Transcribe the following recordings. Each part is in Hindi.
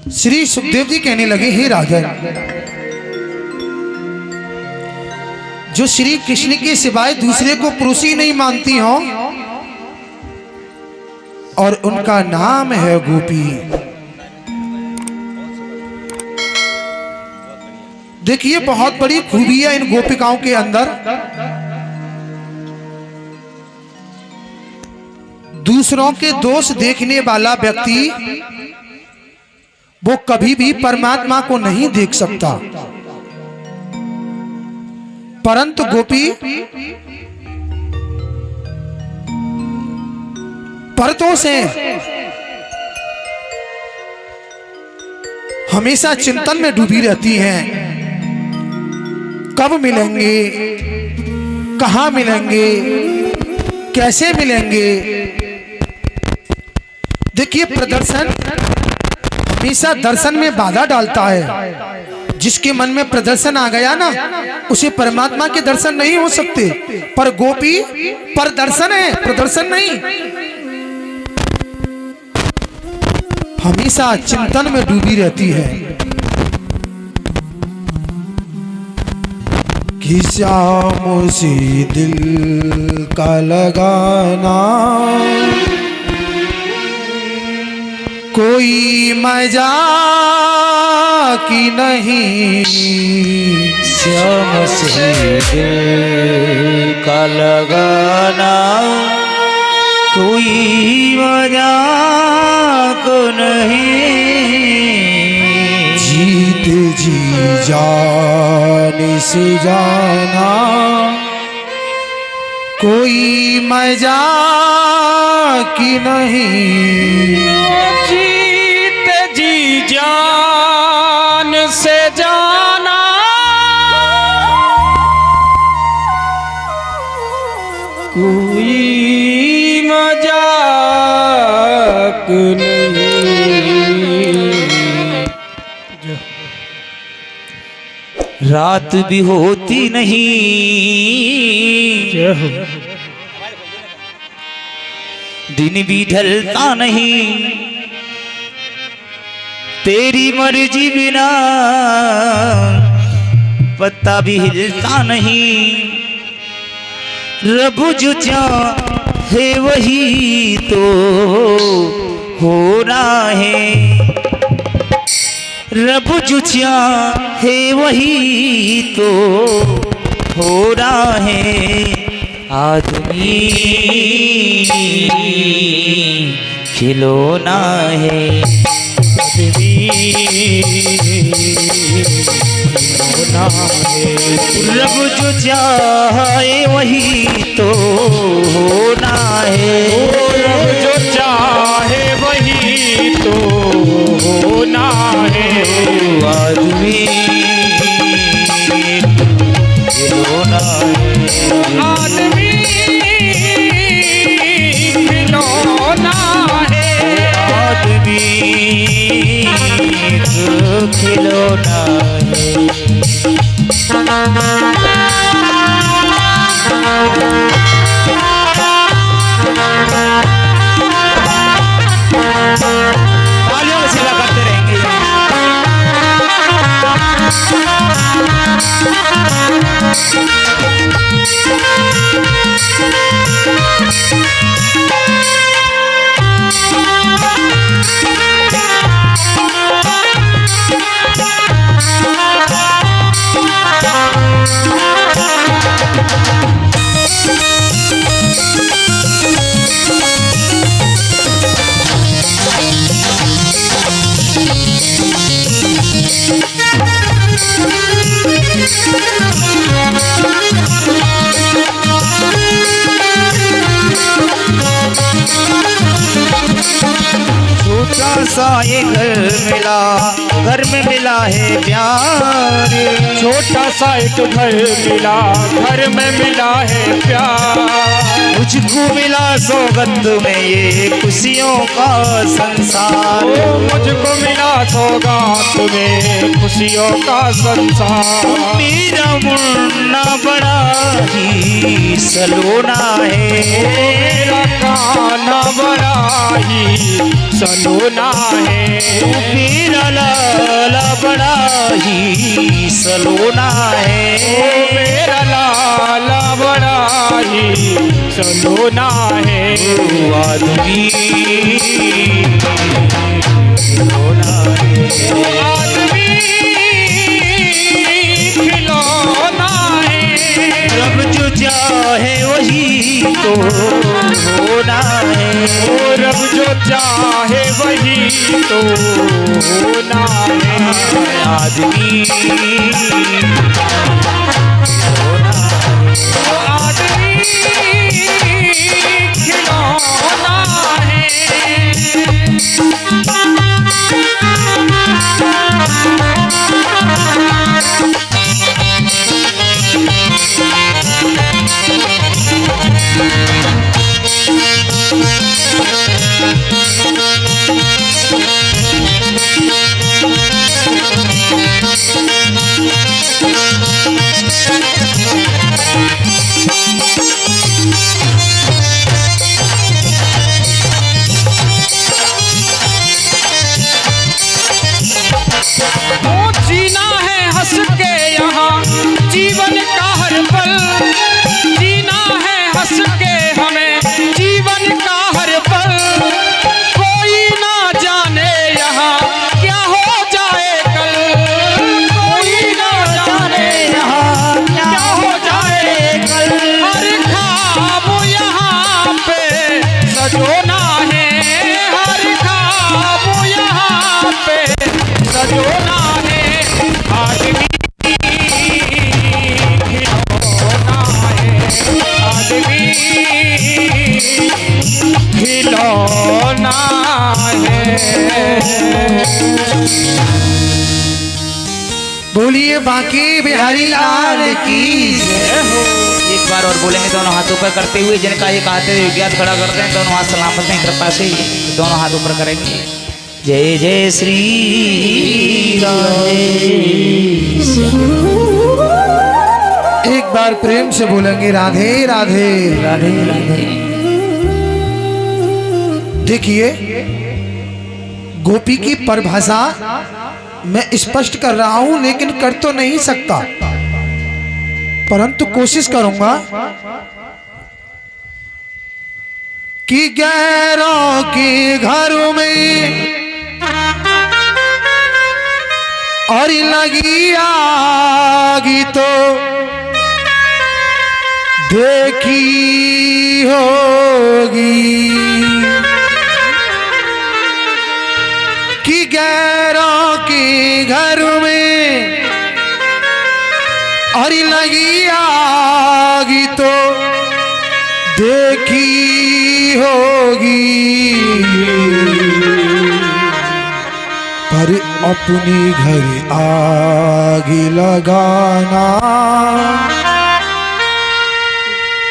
श्री सुखदेव जी कहने लगे, हे राजन, जो श्री कृष्ण के सिवाय दूसरे को पुरुष ही नहीं मानती हो और उनका नाम है गोपी। देखिए बहुत बड़ी खूबी है इन गोपिकाओं के अंदर। दूसरों के दोष देखने वाला व्यक्ति वो कभी भी परमात्मा को नहीं देख सकता, परंतु गोपी परदोष है, हमेशा चिंतन में डूबी रहती हैं। कब मिलेंगे, कहां मिलेंगे, कैसे मिलेंगे। देखिए प्रदर्शन हमेशा दर्शन में बाधा डालता है। जिसके मन में प्रदर्शन आ गया ना, उसे परमात्मा के दर्शन नहीं हो सकते। पर गोपी प्रदर्शन है, प्रदर्शन नहीं। हमेशा चिंतन में डूबी रहती है कि श्याम से दिल का लगाना कोई मजाक की नहीं। श्याम से दिल का लगाना कोई मजाक नहीं। जीत जी जान से जाना कोई मजाक की नहीं। जीत जी जान से जाना कोई मजाक नहीं। रात भी होती नहीं, दिन भी ढलता नहीं, तेरी मर्जी बिना पत्ता भी हिलता नहीं। रब जो चाहे वही तो होना है, रब जो चाहे वही तो होना है। आदमी खिलौना है, आदमी खिलौना है। रब जो चाहे वही तो होना है, रब जो चाहे वही तो होना है। आदमी खिलौना है, आदमी खिलौना है। आदमी खिलौना है। तालियों में सेवा करते रहेंगे। छोटा सा ये घर मिला, घर में मिला है प्यार। छोटा सा एक घर मिला, घर में मिला है प्यार। मुझको मिला सौगंध में ये खुशियों का संसार। ओ मुझको मिला सौगात में खुशियों का संसार। मेरा मुन्ना बड़ा ही सलोना है, मेरा कान्हा बड़ा ही सलोना है। मेरा लाला बड़ा ही सलोना है, मेरा लाला बड़ा ही सलोना है। आदमी सलोना है, आदमी खिलौना है। रब जो चाहे वही तो होना है, ओ रब जो चाहे वही तो होना है। आदमी आदमी खिलौना है। जीना है हंस के यहाँ जीवन का हर पल, जीना है हंस के हमें जीवन का हर पल। कोई ना जाने यहाँ क्या हो जाए कल, कोई ना जाने यहाँ क्या हो जाए कल। हर ख्वाब यहाँ पे सजोना है, हर ख्वाब यहाँ पे सजोना है। आदमी खिलौना है, आदमी खिलौना है। बोलिए बांके बिहारी लाल की जय हो। एक बार और बोलेंगे दोनों हाथ ऊपर करते हुए, जिनका एक हाथ विज्ञात खड़ा करते हैं, दोनों हाथ सलामत हैं कृपा से, दोनों हाथ ऊपर करेंगे। जय जय श्री राधे। एक बार प्रेम से बोलेंगे राधे राधे राधे राधे। देखिए गोपी की परिभाषा मैं स्पष्ट कर रहा हूं, लेकिन कर तो नहीं सकता, परंतु कोशिश करूंगा कि गैरों के घरों में और लगी आगी तो देखी होगी कि गैरों के घर में और लगी आगी तो देखी होगी, पर अपने घर आग लगाना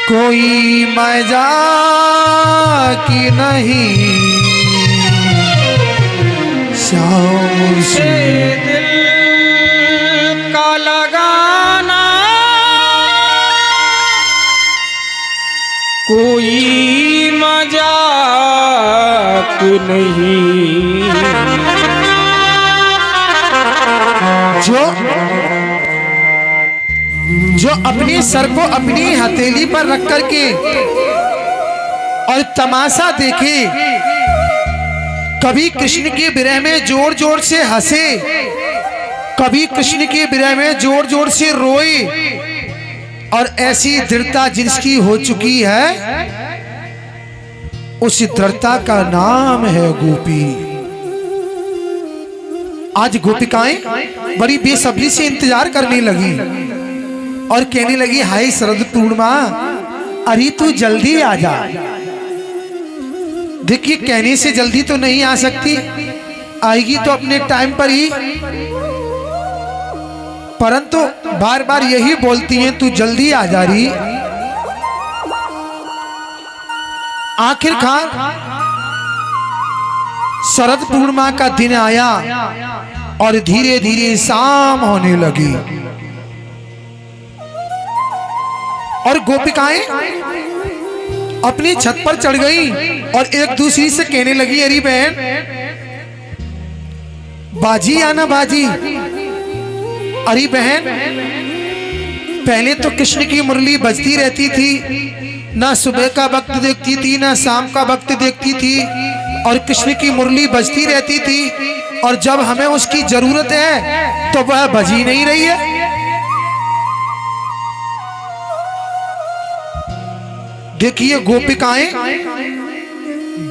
कोई मजाक नहीं। श्याम से दिल का लगाना कोई मजाक नहीं। जो अपने सर को अपनी हथेली पर रख करके और तमाशा देखे, कभी कृष्ण के विरह में जोर जोर से हंसे, कभी कृष्ण के विरह में जोर जोर से रोए, और ऐसी दृढ़ता जिसकी हो चुकी है, उस दृढ़ता का नाम है गोपी। आज गोपिकाएं बड़ी बेसब्री से इंतजार करने लगी और कहने लगी, हाय शरद पूर्णिमा, अरे तू जल्दी आ जा। देखिए कहने से जल्दी तो नहीं आ सकती, आएगी तो अपने टाइम पर ही, परंतु बार बार यही बोलती हैं तू जल्दी आ जा रही। आखिरकार शरद पूर्णिमा का दिन आया और धीरे धीरे शाम होने लगी और गोपिकाएं अपनी छत पर चढ़ गई और एक दूसरी से कहने लगी, अरे बहन बाजी आना बाजी। अरे बहन, पहले तो कृष्ण की मुरली बजती रहती थी, ना सुबह का वक्त देखती थी ना शाम का वक्त देखती थी, और कृष्ण की मुरली बजती रहती थी, और जब हमें उसकी जरूरत है तो वह बज ही नहीं रही है। देखिए गोपिकाएं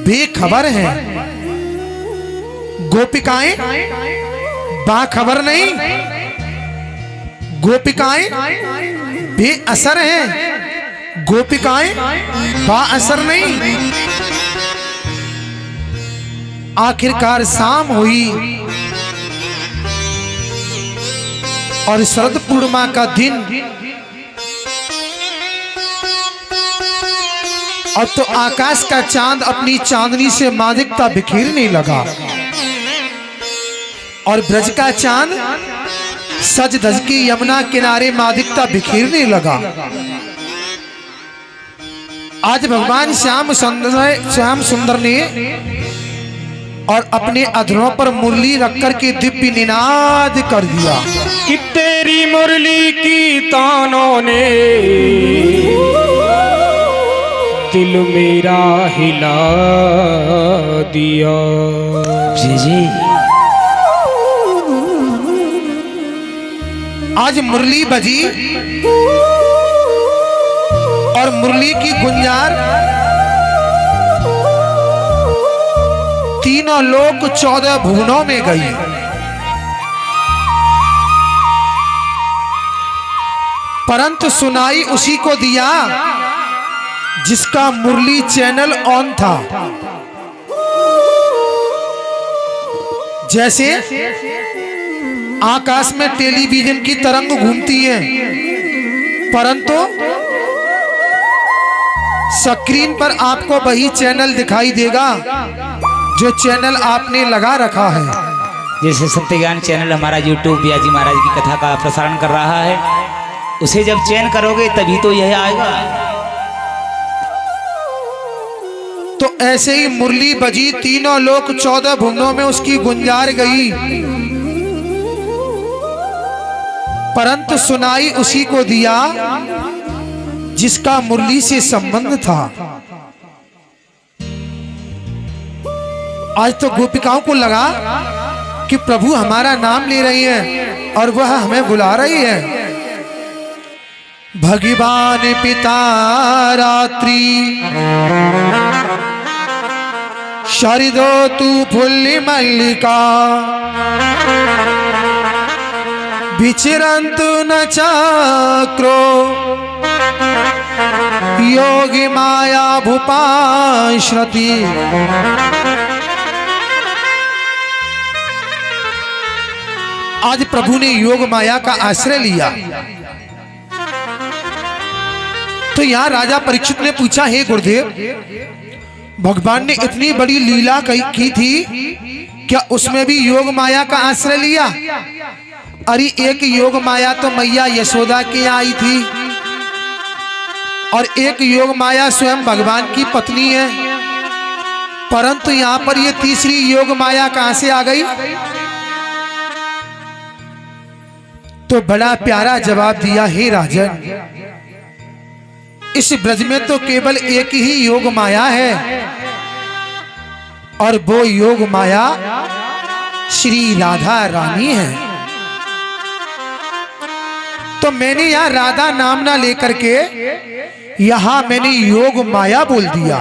बेखबर हैं, गोपिकाएं बाखबर नहीं, गोपिकाएं बेअसर हैं, गोपिकाएं बाअसर नहीं। आखिरकार शाम हुई और शरद पूर्णिमा का दिन, अब तो आकाश का चांद अपनी चांदनी से मादिकता बिखेरने लगा और ब्रज का चांद सज धज की यमुना किनारे मादिकता बिखेरने लगा। आज भगवान श्याम सुंदर ने और अपने अधरों पर मुरली रख कर के दिव्य निनाद कर दिया कि तेरी मुरली की तानों ने दिल मेरा हिला दिया। जी जी, आज मुरली बजी और मुरली की गुंजार तीनों लोक 14 भुवनों में गई। परंतु सुनाई उसी को दिया जिसका मुरली चैनल ऑन था। जैसे आकाश में टेलीविजन की तरंग घूमती है, परंतु स्क्रीन पर आपको वही चैनल दिखाई देगा जो चैनल आपने लगा रखा है। जैसे सत्य ज्ञान चैनल हमारा यूट्यूब ब्याजी महाराज की कथा का प्रसारण कर रहा है, उसे जब चयन करोगे तभी तो यह आएगा। तो ऐसे ही मुरली बजी, तीनों लोक 14 भुवनों में उसकी गुंजार गई, परंतु सुनाई उसी को दिया जिसका मुरली से संबंध था। आज तो गोपिकाओं को लगा कि प्रभु हमारा नाम ले रही है और वह हमें बुला रही है। भगवान पिता रात्रि शरदो तू फुल्ली मल्लिका विचिरंतु न चक्रो योगी माया भूपाश्रति। आज प्रभु ने योग माया का आश्रय लिया। तो यहां राजा परीक्षित ने पूछा, हे गुरुदेव, भगवान ने इतनी बड़ी लीला की थी, क्या उसमें भी योग माया का आश्रय लिया? अरे एक योग माया तो मैया यशोदा की आई थी और एक योग माया स्वयं भगवान की पत्नी है, परंतु यहां पर ये तीसरी योग माया कहां से आ गई? तो बड़ा प्यारा जवाब दिया, हे राजन, इस ब्रज में तो केवल एक ही योग माया है और वो योग माया श्री राधा रानी है। तो मैंने यहां राधा नाम ना लेकर के यहां मैंने योग माया बोल दिया,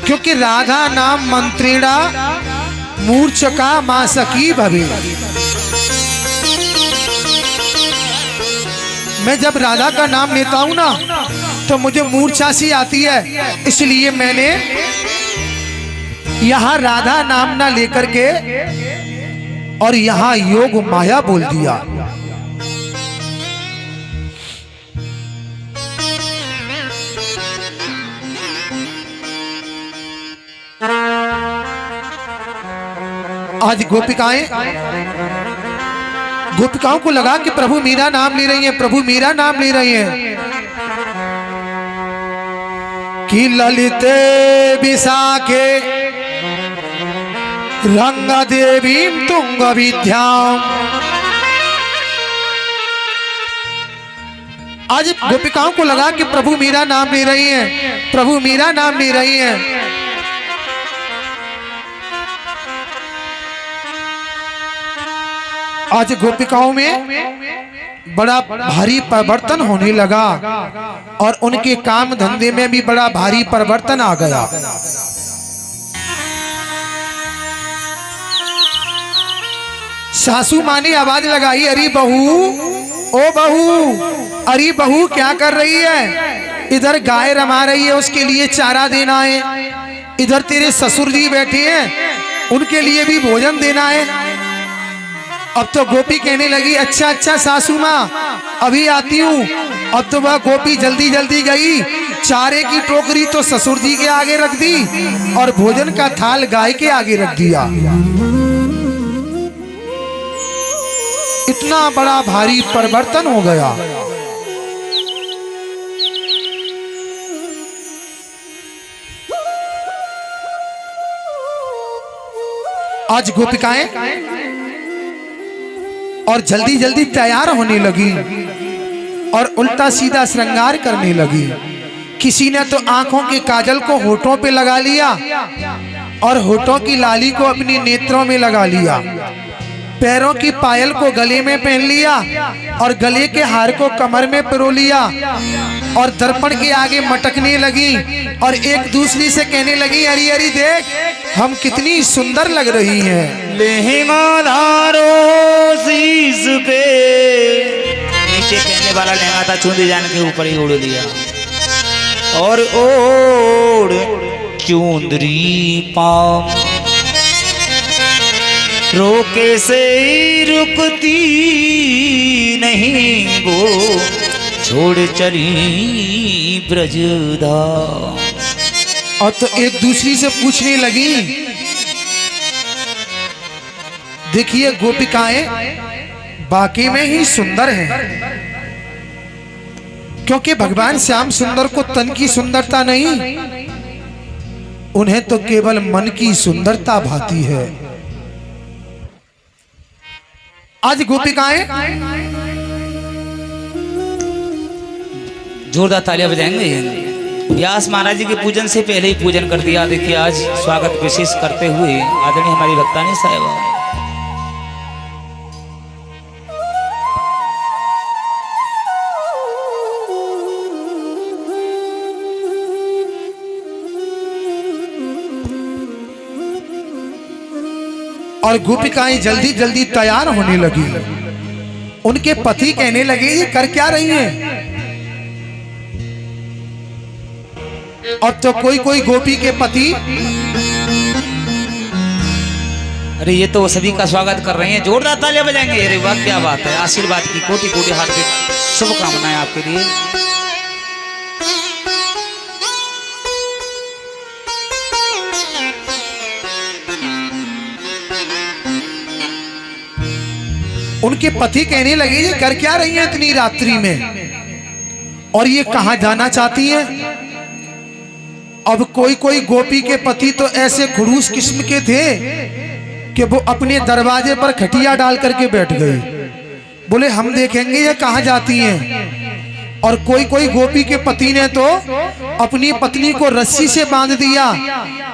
क्योंकि राधा नाम मंत्रेणा मूर्छका मासकी भवे। मैं जब राधा का नाम लेता हूं ना तो मुझे मूर्छा सी आती है, इसलिए मैंने यहां राधा नाम ना लेकर के और यहां योग माया बोल दिया। आज गोपिकाओं को लगा कि प्रभु मीरा नाम ले रही है, प्रभु मीरा नाम ले रही है कि ललिते विशाखे रंग देवी तुंग विद्याम। आज गोपिकाओं को लगा कि प्रभु मीरा नाम ले रही है, प्रभु मीरा नाम ले रही है। आज गोपिकाओं में बड़ा भारी परिवर्तन होने लगा और उनके काम धंधे में भी बड़ा भारी परिवर्तन आ गया। सासू माँ ने आवाज लगाई, अरे बहू, ओ बहू, अरे बहू क्या कर रही है? इधर गाय रमा रही है, उसके लिए चारा देना है। इधर तेरे ससुर जी बैठे हैं, उनके लिए भी भोजन देना है। अब तो गोपी कहने लगी, अच्छा अच्छा सासू माँ, अभी आती हूँ। अब तो वह गोपी जल्दी जल्दी गई, चारे की टोकरी तो ससुर जी के आगे रख दी और भोजन का थाल गाय के आगे रख दिया। इतना बड़ा भारी परिवर्तन हो गया। आज गोपिकाएं और जल्दी जल्दी तैयार होने लगी और उल्टा सीधा श्रृंगार करने लगी। किसी ने तो आंखों के काजल को होठों पे लगा लिया और होठों की लाली को अपनी नेत्रों में लगा लिया। पैरों की पायल को गले में पहन लिया और गले के हार को कमर में पिरो लिया और दर्पण के आगे मटकने लगी और एक दूसरी से कहने लगी, अरे अरे देख, हम कितनी सुंदर लग रही हैं। लहंगा धारो शीश पे, नीचे पहनने वाला लहंगा था, चूंदी जान के ऊपर ही उड़ लिया और ओढ़ चुंदरी पाम, रोके से रुकती नहीं वो, छोड़ चली ब्रजधाम। और तो एक दूसरी से पूछने लगी, देखिए गोपिकाएं बाकी में ही सुंदर हैं, क्योंकि भगवान श्याम सुंदर को तन की सुंदरता नहीं, उन्हें तो केवल मन की सुंदरता भाती है। आज गोपिकाएं जोरदार तालियां बजाएंगे। व्यास महाराज जी के पूजन से पहले ही पूजन कर दिया। देखिए आज स्वागत विशेष करते हुए आदरणीय हमारी भक्तानी साहिबा, और गोपिकाएं जल्दी जल्दी तैयार होने लगी। उनके पति कहने लगे, ये कर क्या रही हैं? अब तो कोई कोई गोपी के पति, अरे ये तो सभी का स्वागत कर रहे हैं, जोरदार तालियां बजाएंगे। अरे वाह क्या बात है, आशीर्वाद की कोटि कोटि हार्दिक शुभकामनाएं आपके लिए। उनके पति कहने लगे, ये कर क्या रही हैं इतनी रात्रि में और ये कहां जाना चाहती हैं? अब कोई कोई गोपी के पति तो ऐसे खड़ूस किस्म के थे कि वो अपने दरवाजे पर खटिया डाल करके बैठ गए, बोले हम देखेंगे ये कहां जाती हैं। और कोई कोई गोपी के पति ने तो अपनी पत्नी को रस्सी से बांध दिया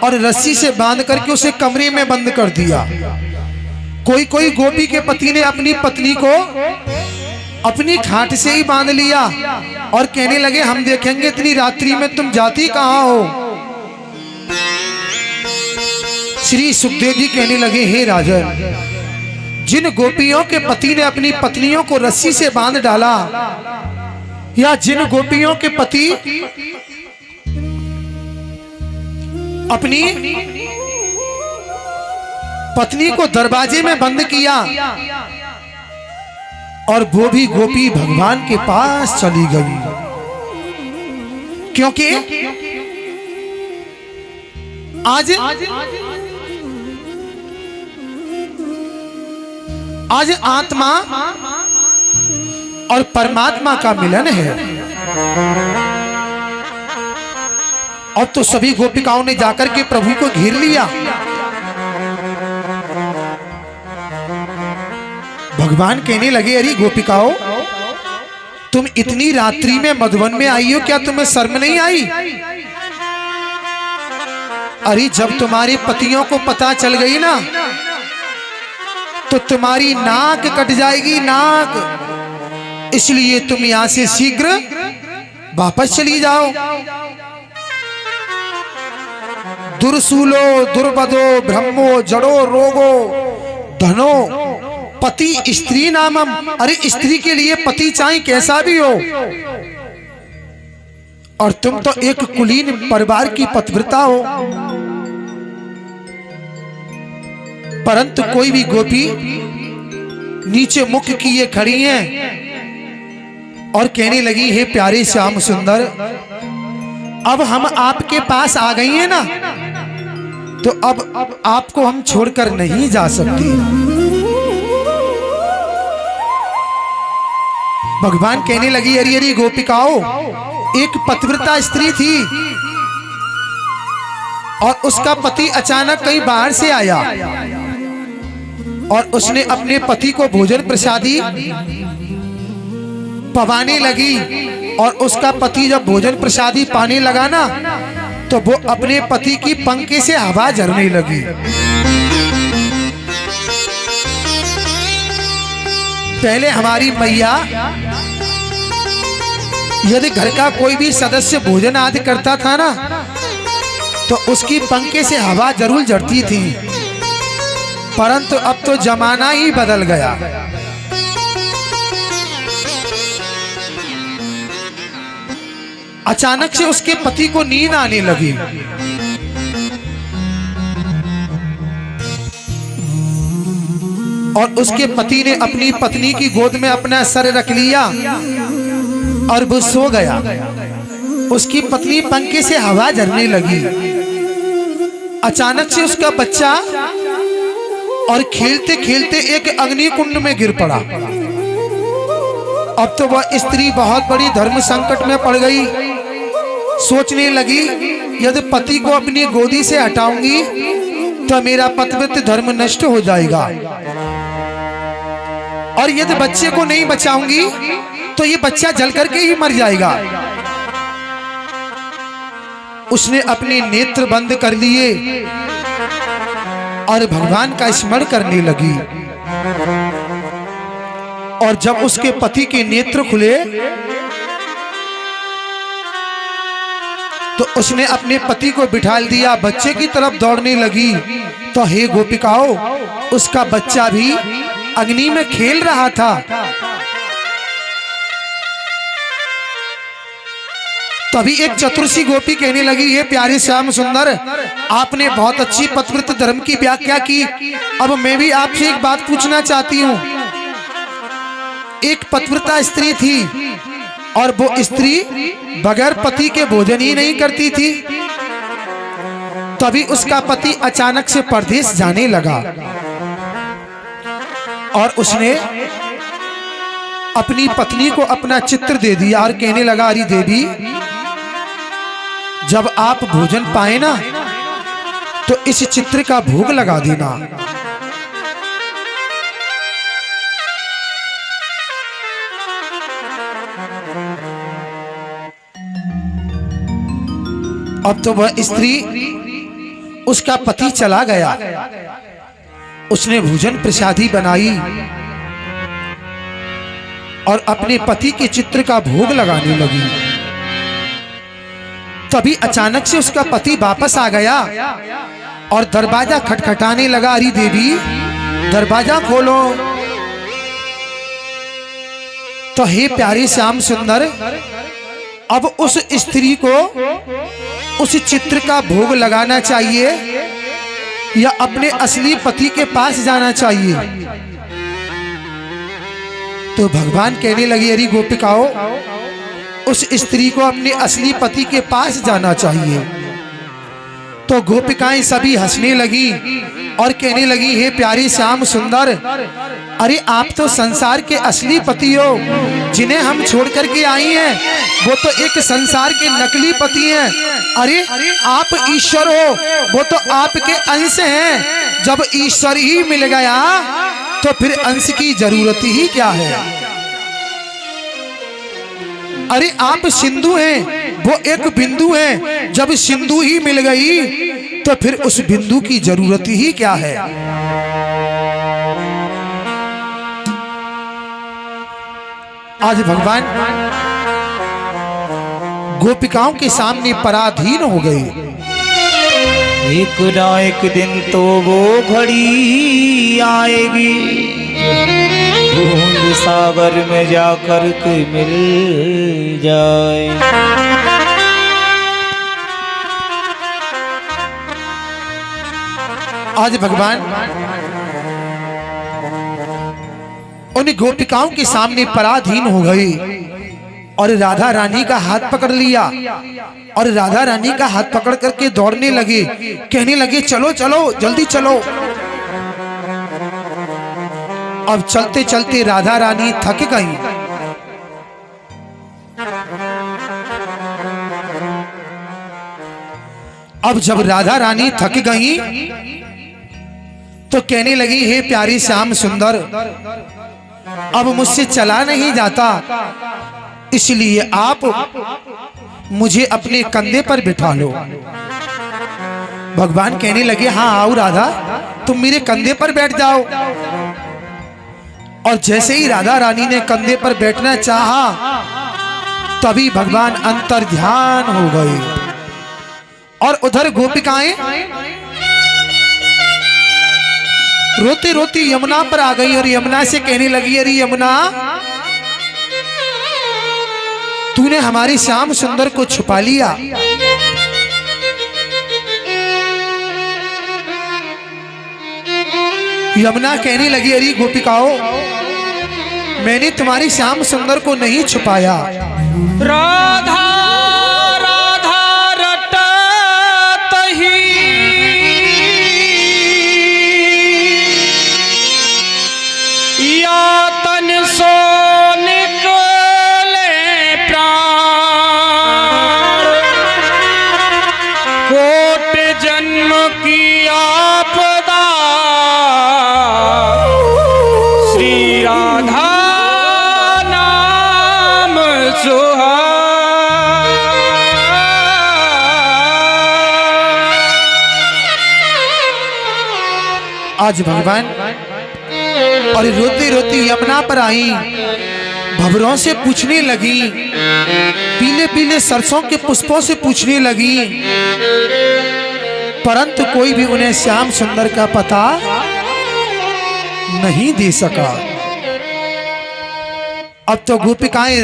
और रस्सी से बांध करके उसे कमरे में बंद कर दिया। कोई कोई गोपी के पति ने अपनी पत्नी को अपनी खाट से ही बांध लिया और कहने लगे, हम देखेंगे इतनी रात्रि में तुम जाती कहां हो। श्री सुखदेव जी कहने लगे, हे राजन, जिन गोपियों के पति ने अपनी पत्नियों को रस्सी से बांध डाला या जिन गोपियों के पति अपनी पत्नी को दरवाजे में बंद किया और वो भी गोपी भगवान के पास चली गई, क्योंकि आज आत्मा और परमात्मा का मिलन है। और तो सभी गोपिकाओं ने जाकर के प्रभु को घेर लिया। भगवान कहने लगे, अरे गोपिकाओं, तुम इतनी रात्रि में मधुवन में आई हो, क्या तुम्हें शर्म नहीं आई? अरे जब तुम्हारे पतियों को पता चल गई ना, तो तुम्हारी नाक कट जाएगी, नाक। इसलिए तुम यहां से शीघ्र वापस चली जाओ। दुर्सूलो दुर्बदो ब्रह्मो जड़ो रोगो धनो पति स्त्री नामम। अरे स्त्री के लिए पति चाहे कैसा भी हो, और तुम तो एक कुलीन परिवार की पतिव्रता हो। परंतु कोई भी गोपी नीचे मुख किए खड़ी हैं और कहने लगी, हे प्यारे श्याम सुंदर, अब हम आपके पास आ गई हैं ना, तो अब आपको हम छोड़कर नहीं जा सकती। भगवान कहने लगी, अरे अरे गोपिकाओं, एक पतिव्रता स्त्री थी और उसका पति अचानक कहीं बाहर से आया और उसने अपने पति को भोजन प्रसादी पवाने लगी। और उसका पति जब भोजन प्रसादी पाने लगा ना, तो वो अपने पति की पंखे से हवा झरने लगी। पहले हमारी मैया यदि घर का कोई भी सदस्य भोजन आदि करता था ना, तो उसकी पंखे से हवा जरूर झड़ती थी। परंतु अब तो जमाना ही बदल गया। अचानक से उसके पति को नींद आने लगी। और उसके पति ने अपनी पत्नी की गोद में अपना सर रख लिया और वो सो गया। उसकी पत्नी पंखे से हवा झरने लगी। अचानक से उसका बच्चा और खेलते खेलते एक अग्नि कुंड में गिर पड़ा। अब तो वह स्त्री बहुत बड़ी धर्म संकट में पड़ गई। सोचने लगी, यदि पति को अपनी गोदी से हटाऊंगी तो मेरा पतिव्रत धर्म नष्ट हो जाएगा, और यदि बच्चे को नहीं बचाऊंगी तो ये बच्चा जल करके ही मर जाएगा। उसने अपने नेत्र बंद कर लिए और भगवान का स्मरण करने लगी। और जब उसके पति के नेत्र खुले तो उसने अपने पति को बिठा दिया, बच्चे की तरफ दौड़ने लगी। तो हे गोपिकाओं, उसका बच्चा भी अग्नि में खेल रहा था। तभी एक चतुर्सी गोपी कहने लगी, हे प्यारे श्याम सुंदर, आपने बहुत अच्छी पतिव्रत धर्म की व्याख्या की। अब मैं भी आपसे एक बात पूछना चाहती हूँ। एक पतिव्रता स्त्री थी और वो स्त्री बगैर पति के भोजन ही नहीं करती थी। तभी उसका पति अचानक से परदेश जाने लगा और उसने अपनी पत्नी को अपना चित्र दे दिया और कहने लगा, अरे देवी, जब आप भोजन पाए ना तो इस चित्र का भोग लगा देना। अब तो वह स्त्री, उसका पति चला गया। उसने भोजन प्रसादी बनाई और अपने पति के चित्र का भोग लगाने लगी। तभी अचानक से उसका पति वापस आ गया और दरवाजा खटखटाने लगा, अरे देवी, दरवाजा खोलो। तो हे प्यारे श्याम सुंदर, अब उस स्त्री को उस चित्र का भोग लगाना चाहिए या अपने असली पति के पास जाना चाहिए? तो भगवान कहने लगे, अरे गोपिकाओं, उस स्त्री को अपने असली पति के पास जाना चाहिए। तो गोपिकाएं सभी हंसने लगी और कहने लगी, हे प्यारी श्याम सुंदर, अरे आप तो संसार के असली पति हो, जिन्हें हम छोड़ करके आई हैं वो तो एक संसार के नकली पति हैं। अरे आप ईश्वर हो, वो तो आपके अंश हैं। जब ईश्वर ही मिल गया तो फिर अंश की जरूरत ही क्या है। अरे आप सिंधु हैं, वो एक बिंदु है। जब सिंधु ही मिल गई तो फिर उस बिंदु की जरूरत ही क्या है। आज भगवान गोपिकाओं के सामने पराधीन हो गए। एक ना एक दिन तो वो घड़ी आएगी, बूंद सागर में जाकर के मिल जाए। आज भगवान उन गोपिकाओं के सामने पराधीन हो गए और राधा रानी का हाथ पकड़ लिया और राधा रानी का हाथ पकड़ करके दौड़ने लगे, कहने लगे, चलो चलो जल्दी चलो। अब चलते चलते राधा रानी थक गई। अब जब राधा रानी थक गई तो कहने लगी, हे प्यारी श्याम सुंदर, अब मुझसे चला नहीं जाता, इसलिए आप मुझे अपने कंधे पर बिठा लो। भगवान कहने लगे, हाँ आओ राधा, तुम मेरे कंधे पर बैठ जाओ। और जैसे ही राधा रानी ने कंधे पर बैठना चाहा तभी भगवान अंतर ध्यान हो गए। और उधर गोपिकाएं रोती रोती यमुना पर आ गई और यमुना से कहने लगी, अरे यमुना, तूने हमारी श्याम सुंदर को छुपा लिया। यमुना कहने लगी, अरे गोपिकाओं, मैंने तुम्हारी श्याम सुंदर को नहीं छुपाया। राधा राधा रटत ही यातन सो निकले प्राण, कोट जन्म की आपदा श्री राधा नाम आज भगवान और रोती रोती यमुना पर आई, भंवरों से पूछने लगी, पीले पीले सरसों के पुष्पों से पूछने लगी, परंतु कोई भी उन्हें श्याम सुंदर का पता नहीं दे सका। अब तो गोपिकाएं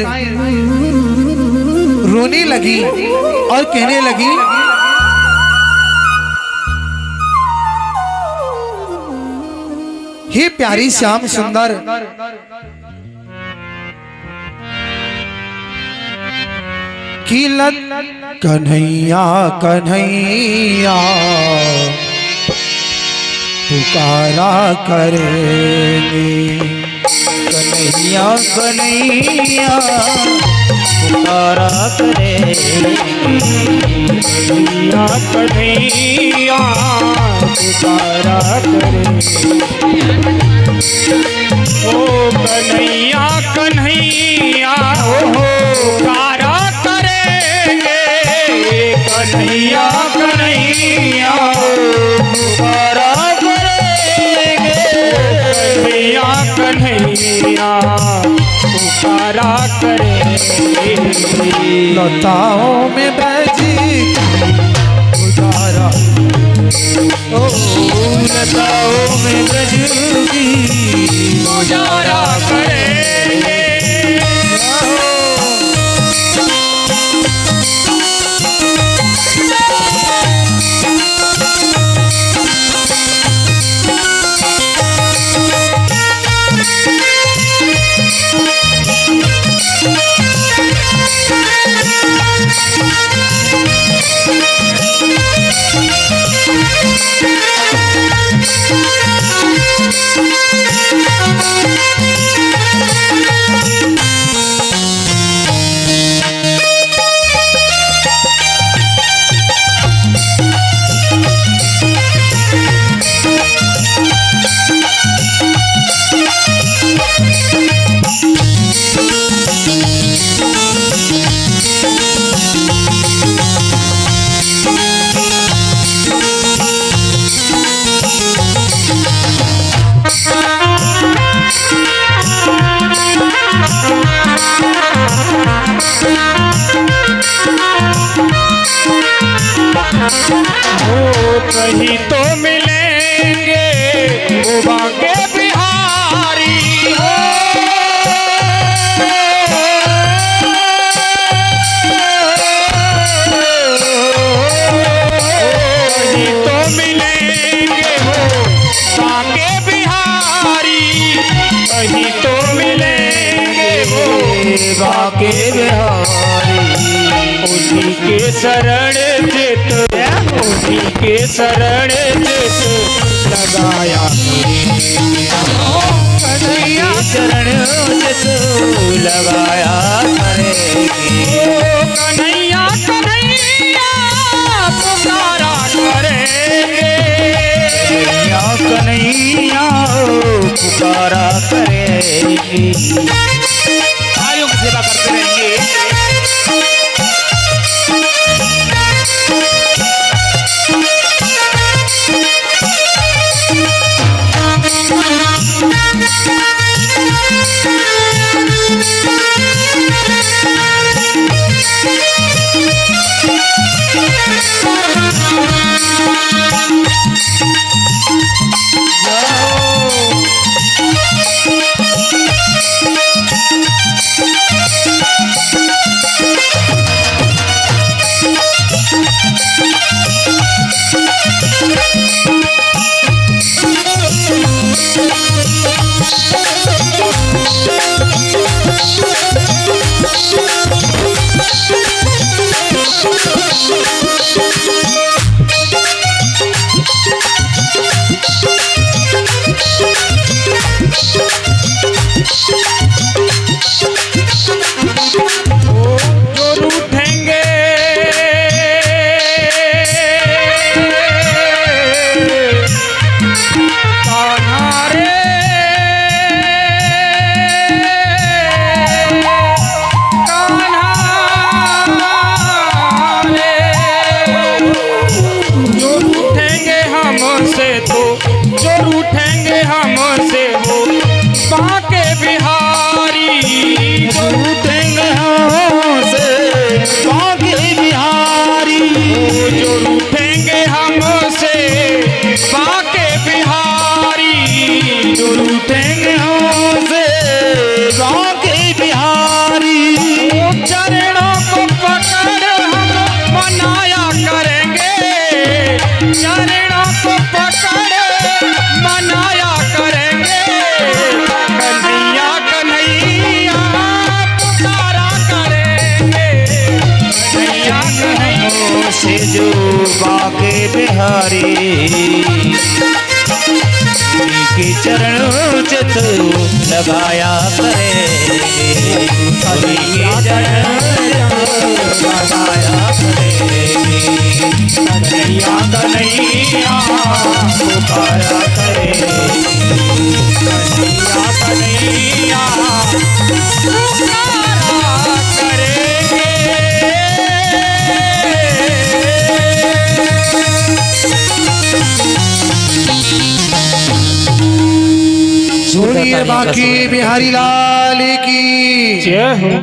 रोने लगी और कहने लगी, हे प्यारी श्याम सुंदर, किलत कन्हैया कन्हैया पुकारा करेंगे, कन्हैया कन्हैया पुकारा करेंगे, कन्हैया कन्हैया पुकारा करेंगे। ओ कन्हैया कन्हैया पुकारा करेंगे, कन्हैया कन्हैया पुकारा करेंगे, कन्हैया कन्हैया पुकारा करेंगे। लताओं में बजी उजारा, ओ लताओं में गजगी गुजारा करेंगे। कहीं तो मिलेंगे वो बांके बिहारी हो। कहीं तो मिलेंगे वो बांके बिहारी, कहीं तो मिलेंगे वो बाके बिहारी। उन्हीं के शरण चित, उन्हीं के शरण चित लगाया कन्हैया चरण चित लगाया करेगी। कन्हैया कन्हैया पुकारा करेंगे। कन्हैया कन्हैया पुकारा करेगी। भाइयों की सेवा करते रहेंगे। से जो बाके बिहारी के चरण चित लगाया करेंगे। के चरण लगाया करेंगे। कन्हैया कन्हैया पुकारा करेंगे। कन्हैया कन्हैया पुकारा करेंगे। सुनिए बाकी बिहारी लाल की जय हो।